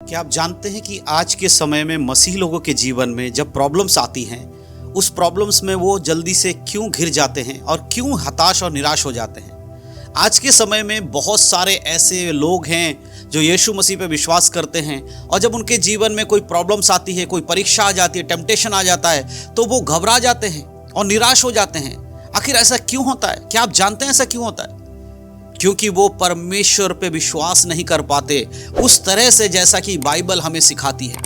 क्या आप जानते हैं कि आज के समय में मसीह लोगों के जीवन में जब प्रॉब्लम्स आती हैं, उस प्रॉब्लम्स में वो जल्दी से क्यों घिर जाते हैं और क्यों हताश और निराश हो जाते हैं। आज के समय में बहुत सारे ऐसे लोग हैं जो यीशु मसीह पे विश्वास करते हैं और जब उनके जीवन में कोई प्रॉब्लम्स आती है, कोई परीक्षा आ जाती है, टेम्पटेशन आ जाता है, तो वो घबरा जाते हैं और निराश हो जाते हैं। आखिर ऐसा क्यों होता है? क्या आप जानते हैं ऐसा क्यों होता है? क्योंकि वो परमेश्वर पे विश्वास नहीं कर पाते उस तरह से जैसा कि बाइबल हमें सिखाती है।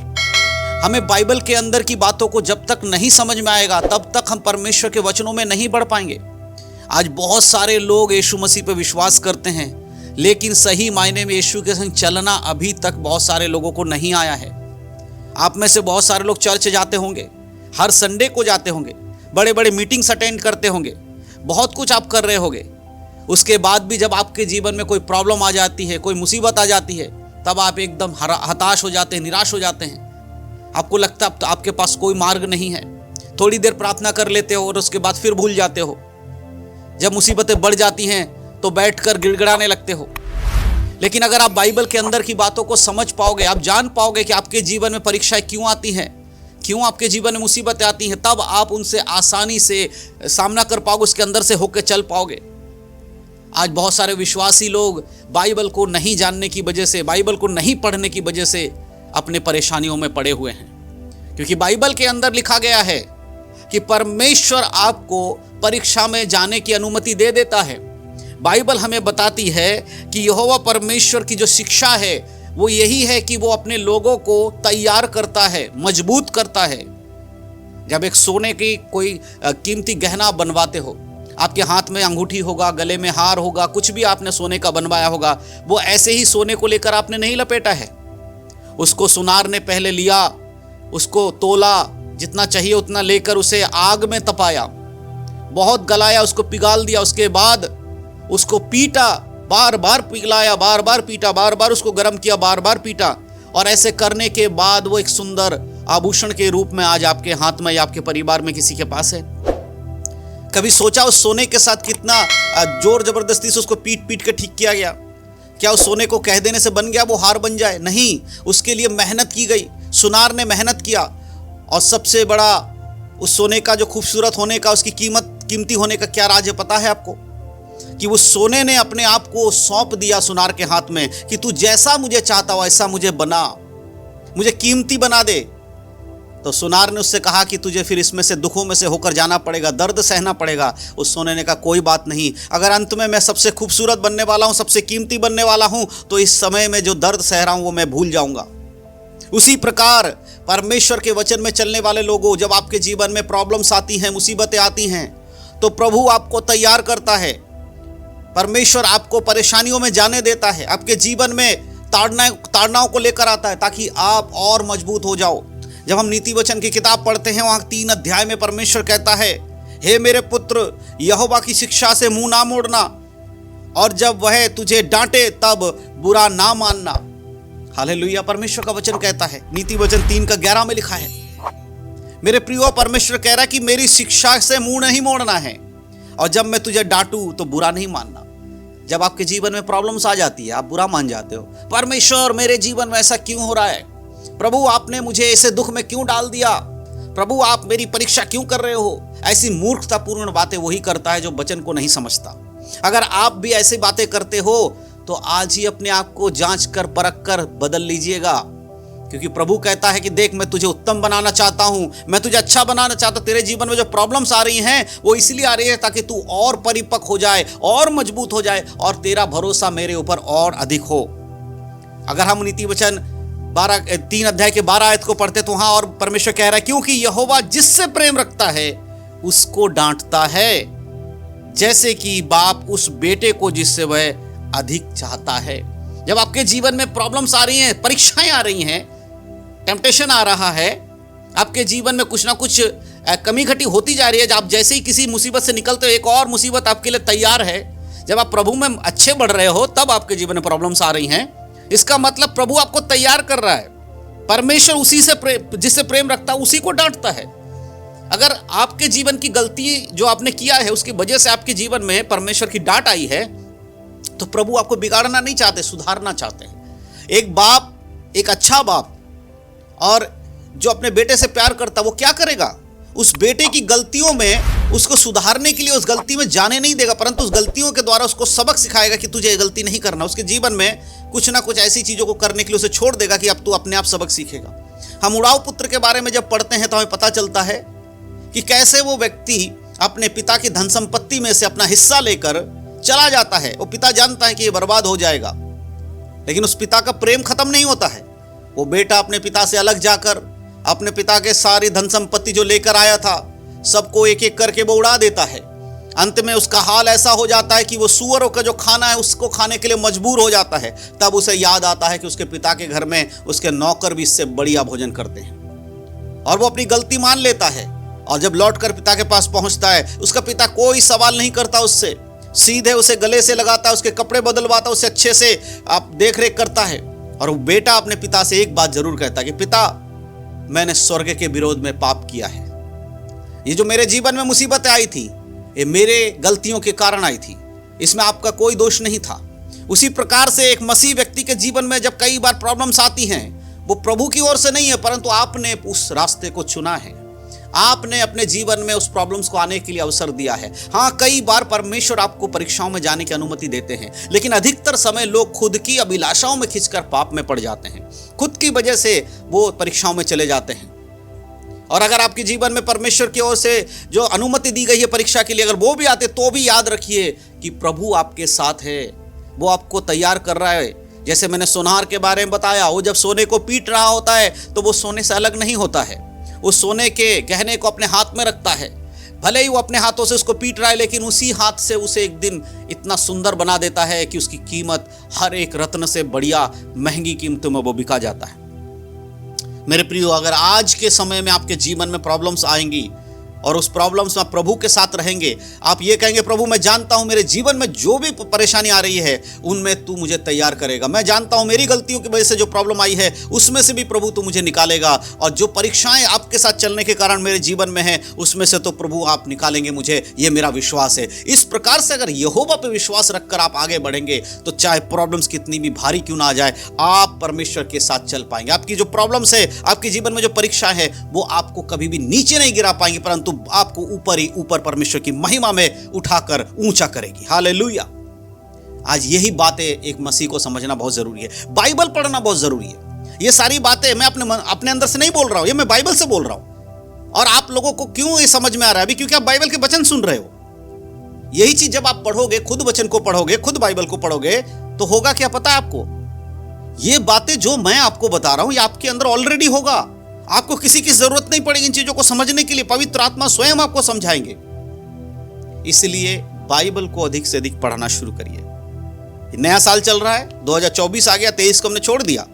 हमें बाइबल के अंदर की बातों को जब तक नहीं समझ में आएगा तब तक हम परमेश्वर के वचनों में नहीं बढ़ पाएंगे। आज बहुत सारे लोग यीशु मसीह पे विश्वास करते हैं, लेकिन सही मायने में यीशु के संग चलना अभी तक बहुत सारे लोगों को नहीं आया है। आप में से बहुत सारे लोग चर्च जाते होंगे, हर संडे को जाते होंगे, बड़े बड़े मीटिंग्स अटेंड करते होंगे, बहुत कुछ आप कर रहे होंगे। उसके बाद भी जब आपके जीवन में कोई प्रॉब्लम आ जाती है, कोई मुसीबत आ जाती है, तब आप एकदम हताश हो जाते हैं, निराश हो जाते हैं। आपको लगता है अब तो आपके पास कोई मार्ग नहीं है। थोड़ी देर प्रार्थना कर लेते हो और उसके बाद फिर भूल जाते हो। जब मुसीबतें बढ़ जाती हैं तो बैठकर गिड़गिड़ाने लगते हो। लेकिन अगर आप बाइबल के अंदर की बातों को समझ पाओगे, आप जान पाओगे कि आपके जीवन में परीक्षाएं क्यों आती हैं, क्यों आपके जीवन में मुसीबतें आती हैं, तब आप उनसे आसानी से सामना कर पाओगे, उसके अंदर से होकर चल पाओगे। आज बहुत सारे विश्वासी लोग बाइबल को नहीं जानने की वजह से, बाइबल को नहीं पढ़ने की वजह से अपने परेशानियों में पड़े हुए हैं। क्योंकि बाइबल के अंदर लिखा गया है कि परमेश्वर आपको परीक्षा में जाने की अनुमति दे देता है। बाइबल हमें बताती है कि यहोवा परमेश्वर की जो शिक्षा है वो यही है कि वो अपने लोगों को तैयार करता है, मजबूत करता है। जब एक सोने की कोई कीमती गहना बनवाते हो, आपके हाथ में अंगूठी होगा, गले में हार होगा, कुछ भी आपने सोने का बनवाया होगा, वो ऐसे ही सोने को लेकर आपने नहीं लपेटा है। उसको सुनार ने पहले लिया, उसको तोला, जितना चाहिए उतना लेकर उसे आग में तपाया, बहुत गलाया, उसको पिघाल दिया। उसके बाद उसको पीटा, बार बार पिघलाया, बार बार पीटा, बार बार उसको गर्म किया, बार बार पीटा। और ऐसे करने के बाद वो एक सुंदर आभूषण के रूप में आज आपके हाथ में या आपके परिवार में किसी के पास है। कभी सोचा उस सोने के साथ कितना जोर जबरदस्ती से उसको पीट पीट के ठीक किया गया? क्या उस सोने को कह देने से बन गया वो हार बन जाए? नहीं, उसके लिए मेहनत की गई, सुनार ने मेहनत किया। और सबसे बड़ा उस सोने का जो खूबसूरत होने का, उसकी कीमती होने का क्या राज है पता है आपको? कि उस सोने ने अपने आप को सौंप दिया सुनार के हाथ में कि तू जैसा मुझे चाहता हो ऐसा मुझे बना, मुझे कीमती बना दे। तो सुनार ने उससे कहा कि तुझे फिर इसमें से दुखों में से होकर जाना पड़ेगा, दर्द सहना पड़ेगा। उस सोने ने कहा कोई बात नहीं, अगर अंत में मैं सबसे खूबसूरत बनने वाला हूं, सबसे कीमती बनने वाला हूं, तो इस समय में जो दर्द सह रहा हूं वो मैं भूल जाऊंगा। उसी प्रकार परमेश्वर के वचन में चलने वाले लोगों, जब आपके जीवन में प्रॉब्लम्स आती हैं, मुसीबतें आती हैं, तो प्रभु आपको तैयार करता है। परमेश्वर आपको परेशानियों में जाने देता है, आपके जीवन में ताड़नाओं को लेकर आता है ताकि आप और मजबूत हो जाओ। जब हम नीति वचन की किताब पढ़ते हैं, वहां 3 अध्याय में परमेश्वर कहता है, हे मेरे पुत्र, यहोवा की शिक्षा से मुंह ना मोड़ना, और जब वह तुझे डांटे तब बुरा ना मानना। हालेलुया, परमेश्वर का वचन कहता है, नीति वचन 3:11 में लिखा है। मेरे प्रियो, परमेश्वर कह रहा है कि मेरी शिक्षा से मुंह नहीं मोड़ना है, और जब मैं तुझे डांटूं तो बुरा नहीं मानना। जब आपके जीवन में प्रॉब्लम्स आ जाती है, आप बुरा मान जाते हो, परमेश्वर मेरे जीवन में ऐसा क्यों हो रहा है, प्रभु आपने मुझे ऐसे दुख में क्यों डाल दिया, प्रभु आप मेरी परीक्षा क्यों कर रहे हो। ऐसी मूर्खतापूर्ण बातें वही करता है जो वचन को नहीं समझता। अगर आप भी ऐसी बातें करते हो तो आज ही अपने आप को जांच कर परख कर बदल लीजिएगा। क्योंकि प्रभु कहता है कि देख, मैं तुझे उत्तम बनाना चाहता हूं, मैं तुझे अच्छा बनाना चाहता हूं। तेरे जीवन में जो प्रॉब्लम्स आ रही हैं वो इसलिए आ रही है ताकि तू और परिपक्व हो जाए, और मजबूत हो जाए, और तेरा भरोसा मेरे ऊपर और अधिक हो। अगर हम नीति वचन 3 अध्याय के 12 आयत को पढ़ते तो वहां और परमेश्वर कह रहा है, क्योंकि यहोवा जिससे प्रेम रखता है उसको डांटता है, जैसे कि बाप उस बेटे को जिससे वह अधिक चाहता है। जब आपके जीवन में प्रॉब्लम्स आ रही हैं, परीक्षाएं आ रही हैं, टेम्पटेशन आ रहा है, आपके जीवन में कुछ ना कुछ कमी घटी होती जा रही है, जब आप जैसे ही किसी मुसीबत से निकलते हो एक और मुसीबत आपके लिए तैयार है। जब आप प्रभु में अच्छे बढ़ रहे हो तब आपके जीवन में प्रॉब्लम्स आ रही हैं। इसका मतलब प्रभु आपको तैयार कर रहा है। परमेश्वर उसी से जिससे प्रेम रखता है उसी को डांटता है। अगर आपके जीवन की गलती जो आपने किया है उसकी वजह से आपके जीवन में परमेश्वर की डांट आई है, तो प्रभु आपको बिगाड़ना नहीं चाहते, सुधारना चाहते हैं। एक बाप एक अच्छा बाप और जो अपने बेटे से प्यार करता वो क्या करेगा? उस बेटे की गलतियों में उसको सुधारने के लिए उस गलती में जाने नहीं देगा, परंतु उस गलतियों के द्वारा उसको सबक सिखाएगा कि तुझे ये गलती नहीं करना। उसके जीवन में कुछ ना कुछ ऐसी चीज़ों को करने के लिए उसे छोड़ देगा कि अब तू अपने आप सबक सीखेगा। हम उड़ाऊ पुत्र के बारे में जब पढ़ते हैं तो हमें पता चलता है कि कैसे वो व्यक्ति अपने पिता की धन संपत्ति में से अपना हिस्सा लेकर चला जाता है। वो पिता जानता है कि ये बर्बाद हो जाएगा, लेकिन उस पिता का प्रेम खत्म नहीं होता है। वो बेटा अपने पिता से अलग जाकर अपने पिता के सारी धन संपत्ति जो लेकर आया था सबको एक एक करके वो उड़ा देता है। अंत में उसका हाल ऐसा हो जाता है कि वो सूअरों का जो खाना है उसको खाने के लिए मजबूर हो जाता है। तब उसे याद आता है कि उसके पिता के घर में उसके नौकर भी इससे बढ़िया भोजन करते हैं, और वो अपनी गलती मान लेता है। और जब लौटकर पिता के पास पहुंचता है, उसका पिता कोई सवाल नहीं करता उससे, सीधे उसे गले से लगाता है, उसके कपड़े बदलवाता है, उसे अच्छे से आप देख रेख करता है। और वो बेटा अपने पिता से एक बात जरूर कहता है कि पिता, मैंने स्वर्ग के विरोध में पाप किया है। ये जो मेरे जीवन में मुसीबतें आई थी ये मेरे गलतियों के कारण आई थी, इसमें आपका कोई दोष नहीं था। उसी प्रकार से एक मसीह व्यक्ति के जीवन में जब कई बार प्रॉब्लम्स आती हैं, वो प्रभु की ओर से नहीं है, परंतु आपने उस रास्ते को चुना है। आपने अपने जीवन में उस प्रॉब्लम्स को आने के लिए अवसर दिया है। हाँ, कई बार परमेश्वर आपको परीक्षाओं में जाने की अनुमति देते हैं, लेकिन अधिकतर समय लोग खुद की अभिलाषाओं में खिंचकर पाप में पड़ जाते हैं। खुद की वजह से वो परीक्षाओं में चले जाते हैं। और अगर आपके जीवन में परमेश्वर की ओर से जो अनुमति दी गई है परीक्षा के लिए, अगर वो भी आते तो भी याद रखिए कि प्रभु आपके साथ है, वो आपको तैयार कर रहा है। जैसे मैंने सोनार के बारे में बताया, वो जब सोने को पीट रहा होता है तो वो सोने से अलग नहीं होता है। उस सोने के गहने को अपने हाथ में रखता है, भले ही वो अपने हाथों से उसको पीट रहा है, लेकिन उसी हाथ से उसे एक दिन इतना सुंदर बना देता है कि उसकी कीमत हर एक रत्न से बढ़िया महंगी कीमतों में वो बिका जाता है। मेरे प्रियो, अगर आज के समय में आपके जीवन में प्रॉब्लम्स आएंगी और उस प्रॉब्लम्स में आप प्रभु के साथ रहेंगे, आप ये कहेंगे, प्रभु मैं जानता हूं मेरे जीवन में जो भी परेशानी आ रही है उनमें तू मुझे तैयार करेगा। मैं जानता हूं मेरी गलतियों की वजह से जो प्रॉब्लम आई है उसमें से भी प्रभु तू मुझे निकालेगा, और जो परीक्षाएं आपके साथ चलने के कारण मेरे जीवन में है उसमें से तो प्रभु आप निकालेंगे मुझे, ये मेरा विश्वास है। इस प्रकार से अगर यहोवा पे विश्वास रखकर आप आगे बढ़ेंगे तो चाहे प्रॉब्लम्स कितनी भी भारी क्यों ना आ जाए, आप परमेश्वर के साथ चल पाएंगे। आपकी जो प्रॉब्लम्स है, आपके जीवन में जो परीक्षा है, वो आपको कभी भी नीचे नहीं गिरा पाएंगे, परंतु आपको ऊपर ही ऊपर परमेश्वर की महिमा में उठाकर ऊंचा करेगी। हालेलुया। आज यही बातें एक मसीह को समझना बहुत जरूरी है। बाइबल पढ़ना बहुत जरूरी है। ये सारी बातें मैं अपने अंदर से नहीं बोल रहा हूं, ये मैं बाइबल से बोल रहा हूं। और आप लोगों को क्यों ये समझ में आ रहा है? अभी क्योंकि आप बाइबल के वचन सुन रहे हो। यही चीज जब आप पढ़ोगे, खुद वचन को पढ़ोगे, खुद बाइबल को पढ़ोगे, तो होगा क्या पता है आपको? ये बातें जो मैं आपको बता रहा हूं ये आपके अंदर ऑलरेडी होगा। आपको किसी की जरूरत नहीं पड़ेगी इन चीजों को समझने के लिए, पवित्र आत्मा स्वयं आपको समझाएंगे। इसलिए बाइबल को अधिक से अधिक पढ़ना शुरू करिए। नया साल चल रहा है, 2024 आ गया, 23 को हमने छोड़ दिया।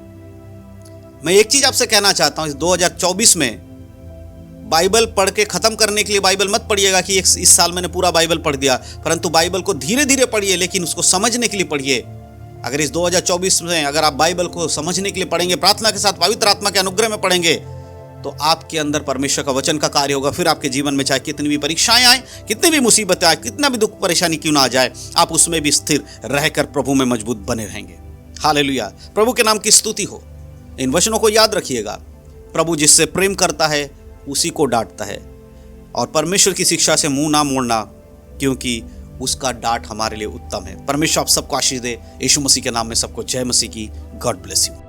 मैं एक चीज आपसे कहना चाहता हूं, इस 2024 में बाइबल पढ़ के खत्म करने के लिए बाइबल मत पढ़िएगा कि इस साल मैंने पूरा बाइबल पढ़ दिया, परंतु बाइबल को धीरे धीरे पढ़िए, लेकिन उसको समझने के लिए पढ़िए। अगर इस 2024 में अगर आप बाइबल को समझने के लिए पढ़ेंगे, प्रार्थना के साथ पवित्र आत्मा के अनुग्रह में पढ़ेंगे, तो आपके अंदर परमेश्वर का वचन का कार्य होगा। फिर आपके जीवन में चाहे कितनी भी परीक्षाएं आए, कितनी भी मुसीबतें आए, कितना भी दुख परेशानी क्यों ना आ जाए, आप उसमें भी स्थिर रहकर प्रभु में मजबूत बने रहेंगे। हालेलुया। प्रभु के नाम की स्तुति हो। इन वचनों को याद रखिएगा। प्रभु जिससे प्रेम करता है उसी को डांटता है, और परमेश्वर की शिक्षा से मुंह ना मोड़ना, क्योंकि उसका डांट हमारे लिए उत्तम है। परमेश्वर आप सबको आशीष दे। यीशु मसीह के नाम में सबको जय मसीह की। God bless you.